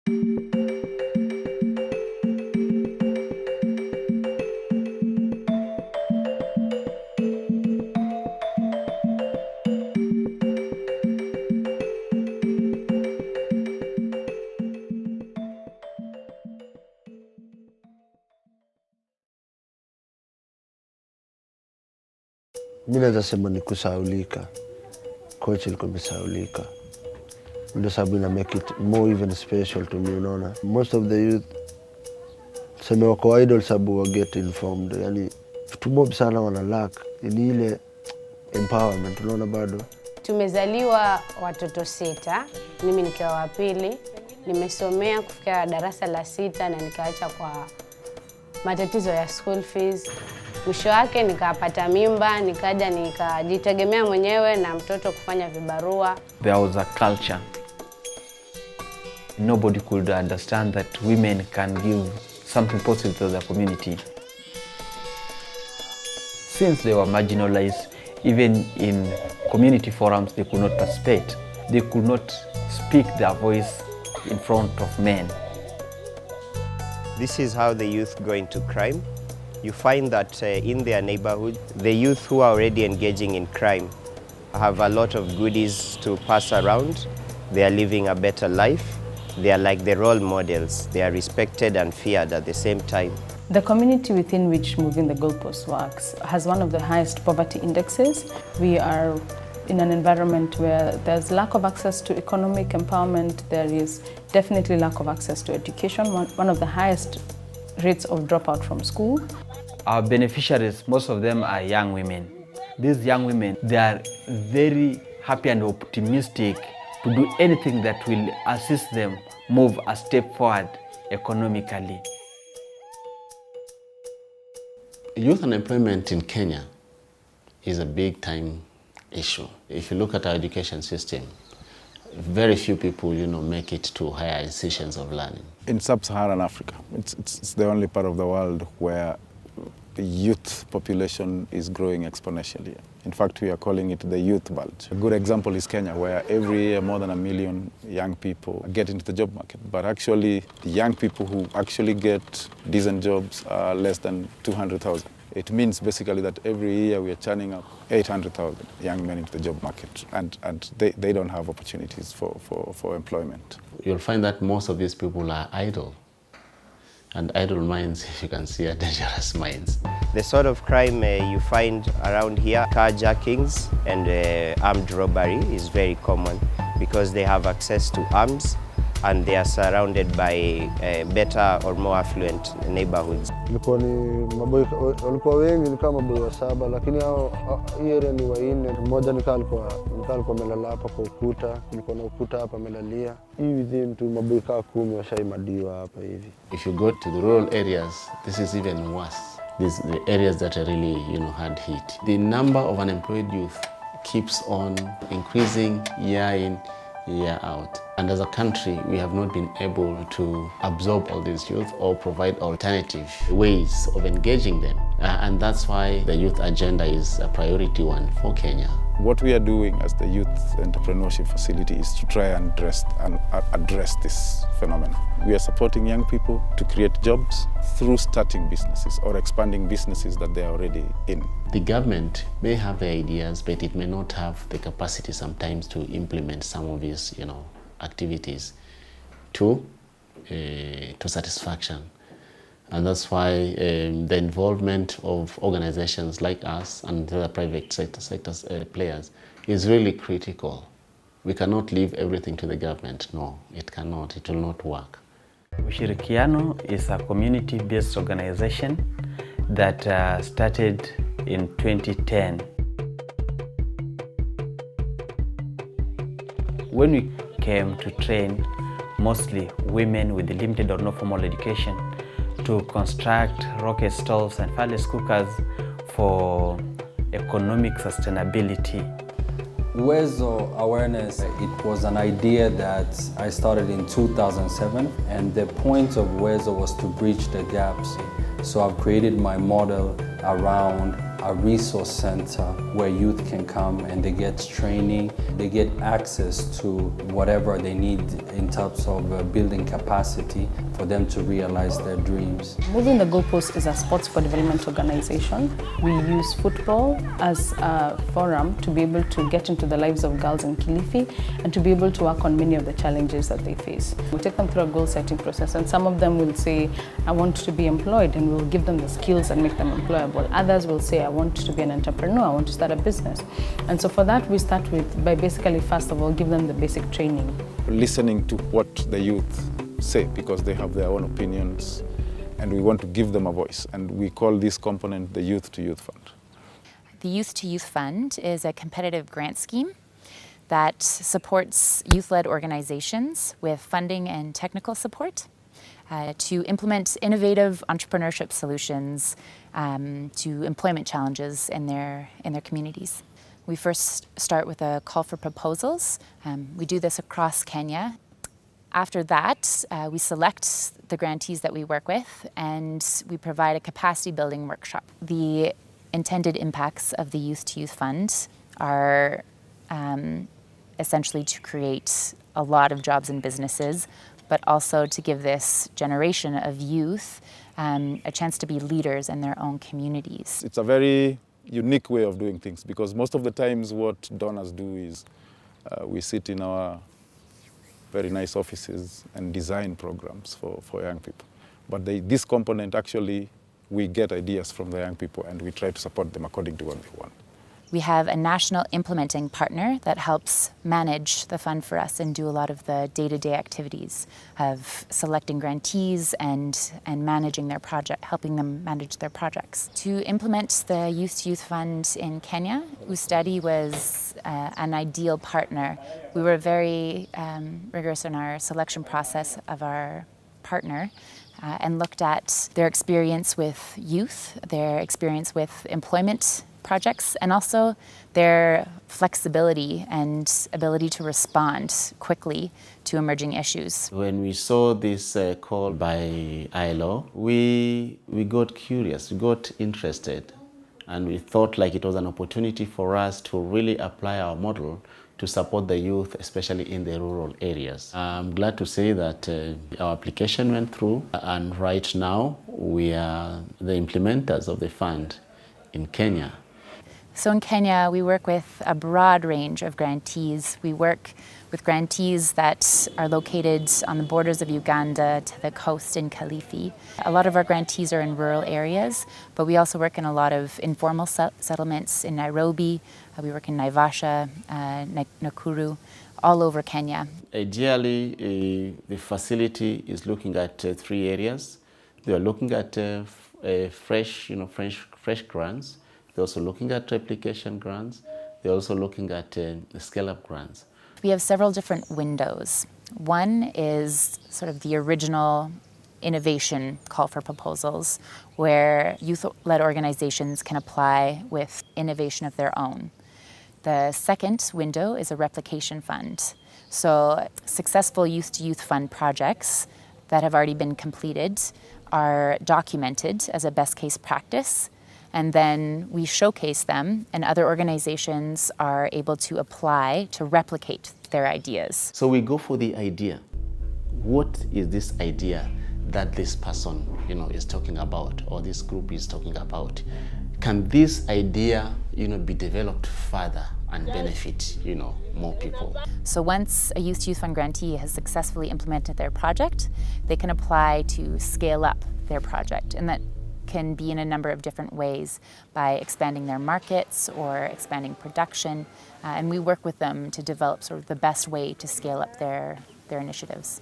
Mimi naweza sema ni kusahaulika. Coach ilikuwa imesahaulika. Ndio sababu ina make it more even special to me, unaona. Most of the youth sema wako idle sababu wa get informed. Yani vitu mob sana wana lack ni ile empowerment, unaona bado. Tumezaliwa watoto 6, mimi nikiwa wa pili. Nimesomea kufikia darasa la 6 na nikaacha kwa matatizo ya school fees. Mwisho wake nikapata mimba, nikaja nikajitegemea mwenyewe na mtoto kufanya vibarua. There was a culture. Nobody could understand that women can give something positive to the community. Since they were marginalized, even in community forums, they could not participate. They could not speak their voice in front of men. This is how the youth go into crime. You find that in their neighborhood, the youth who are already engaging in crime have a lot of goodies to pass around. They are living a better life. They are like the role models. They are respected and feared at the same time. The community within which Moving the Goalpost works has one of the highest poverty indexes. We are in an environment where there's lack of access to economic empowerment. There is definitely lack of access to education, one of the highest rates of dropout from school. Our beneficiaries, most of them are young women. These young women, they are very happy and optimistic to do anything that will assist them move a step forward economically. Youth unemployment in Kenya is a big time issue. If you look at our education system, very few people, make it to higher institutions of learning. In sub-Saharan Africa, it's the only part of the world where the youth population is growing exponentially. In fact, we are calling it the youth bulge. A good example is Kenya, where every year more than 1 million young people get into the job market. But actually, the young people who actually get decent jobs are less than 200,000. It means basically that every year we are churning up 800,000 young men into the job market, and they don't have opportunities for employment. You'll find that most of these people are idle. And idle minds, you can see, are dangerous minds. The sort of crime you find around here, carjackings and armed robbery, is very common because they have access to arms and they are surrounded by better or more affluent neighborhoods. Walikuwa wengi ni kama maboy 7, lakini hii area ni 4. Mmoja alikuwa amelala hapa kwa ukuta, kulikuwa na ukuta hapa amelalia. Hii within tu maboy 10 washaimadiwa hapa hivi. If you go to the rural areas, this is even worse. These the areas that are really, hard hit. The number of unemployed youth keeps on increasing year in, year out. And as a country, we have not been able to absorb all these youth or provide alternative ways of engaging them. And that's why the youth agenda is a priority one for Kenya. What we are doing as the Youth Entrepreneurship Facility is to try and address this phenomenon. We are supporting young people to create jobs through starting businesses or expanding businesses that they are already in. The government may have the ideas, but it may not have the capacity sometimes to implement some of these, activities to satisfaction. And that's why the involvement of organizations like us and the other private sectors players is really critical. We cannot leave everything to the government. No, it cannot. It will not work. Ushirikiano is a community-based organization that started in 2010. When we came to train mostly women with limited or no formal education to construct rocket stoves and fireplace cookers for economic sustainability. Uwezo awareness, it was an idea that I started in 2007, and the point of Uwezo was to bridge the gaps. So I've created my model around a resource center where youth can come and they get training, they get access to whatever they need in terms of building capacity for them to realize their dreams. Moving the Goalpost is a sports for development organization. We use football as a forum to be able to get into the lives of girls in KILIFI and to be able to work on many of the challenges that they face. We take them through a goal setting process, and some of them will say, I want to be employed, and we'll give them the skills and make them employable. Others will say, I want to be an entrepreneur, I want to start a business. And so for that, we start by basically, first of all, give them the basic training. Listening to what the youth say, because they have their own opinions, and we want to give them a voice. And we call this component the Youth to Youth Fund. The Youth to Youth Fund is a competitive grant scheme that supports youth-led organizations with funding and technical support to implement innovative entrepreneurship solutions to employment challenges in their communities. We first start with a call for proposals. We do this across Kenya. After that, we select the grantees that we work with, and we provide a capacity building workshop. The intended impacts of the Youth to Youth Fund are essentially to create a lot of jobs and businesses, but also to give this generation of youth a chance to be leaders in their own communities. It's a very unique way of doing things, because most of the times what donors do is we sit in our very nice offices and design programs for young people. But this component, actually, we get ideas from the young people and we try to support them according to what they want. We have a national implementing partner that helps manage the fund for us and do a lot of the day-to-day activities of selecting grantees and managing their project, helping them manage their projects. To implement the Youth to Youth Fund in Kenya, Ustadi was an ideal partner. We were very rigorous in our selection process of our partner and looked at their experience with youth, their experience with employment projects, and also their flexibility and ability to respond quickly to emerging issues. When we saw this call by ILO, we got curious, we got interested, and we thought like it was an opportunity for us to really apply our model to support the youth, especially in the rural areas. I'm glad to say that our application went through, and right now we are the implementers of the fund in Kenya. So in Kenya, we work with a broad range of grantees. We work with grantees that are located on the borders of Uganda to the coast in KILIFI. A lot of our grantees are in rural areas, but we also work in a lot of informal settlements in Nairobi. We work in Naivasha, Nakuru, all over Kenya. Ideally, the facility is looking at 3 areas. They are looking at fresh grants. They're also looking at replication grants. They're also looking at scale-up grants. We have several different windows. One is sort of the original innovation call for proposals, where youth-led organizations can apply with innovation of their own. The second window is a replication fund. So successful youth-to-youth fund projects that have already been completed are documented as a best case practice, and then we showcase them, and other organizations are able to apply to replicate their ideas. So we go for the idea. What is this idea that this person, is talking about, or this group is talking about? Can this idea, be developed further and benefit, more people? So once a Youth to Youth Fund grantee has successfully implemented their project, they can apply to scale up their project, and that can be in a number of different ways, by expanding their markets or expanding production, and we work with them to develop sort of the best way to scale up their initiatives.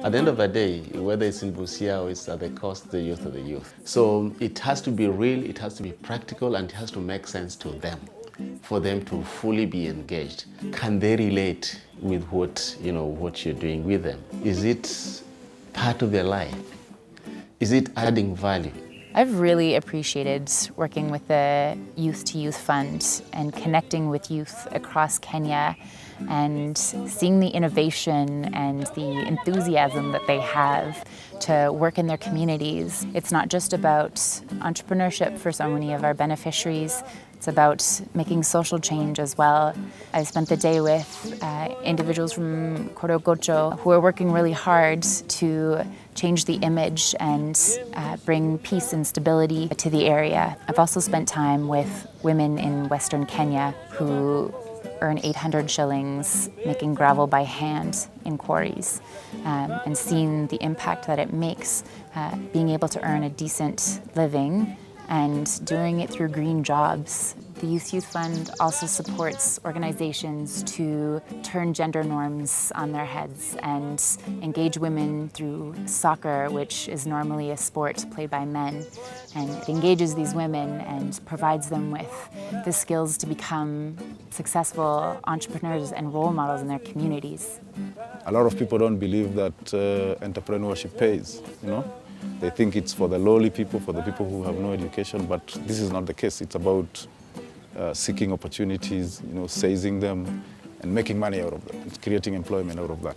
At the end of the day, whether it's in Busia or it's at the coast, the youth are the youth. So it has to be real, it has to be practical, and it has to make sense to them, for them to fully be engaged. Can they relate with what you're doing with them? Is it part of their life? Is it adding value? I've really appreciated working with the Youth to Youth Fund and connecting with youth across Kenya and seeing the innovation and the enthusiasm that they have to work in their communities. It's not just about entrepreneurship for so many of our beneficiaries, it's about making social change as well. I spent the day with individuals from Korogocho who are working really hard to change the image and bring peace and stability to the area. I've also spent time with women in Western Kenya who earn 800 shillings making gravel by hand in quarries, and seeing the impact that it makes being able to earn a decent living and doing it through green jobs. The Youth Fund also supports organizations to turn gender norms on their heads and engage women through soccer, which is normally a sport played by men. And it engages these women and provides them with the skills to become successful entrepreneurs and role models in their communities. A lot of people don't believe that entrepreneurship pays, They think it's for the lowly people, for the people who have no education, but this is not the case. It's about seeking opportunities, seizing them, and making money out of them. It's creating employment out of that.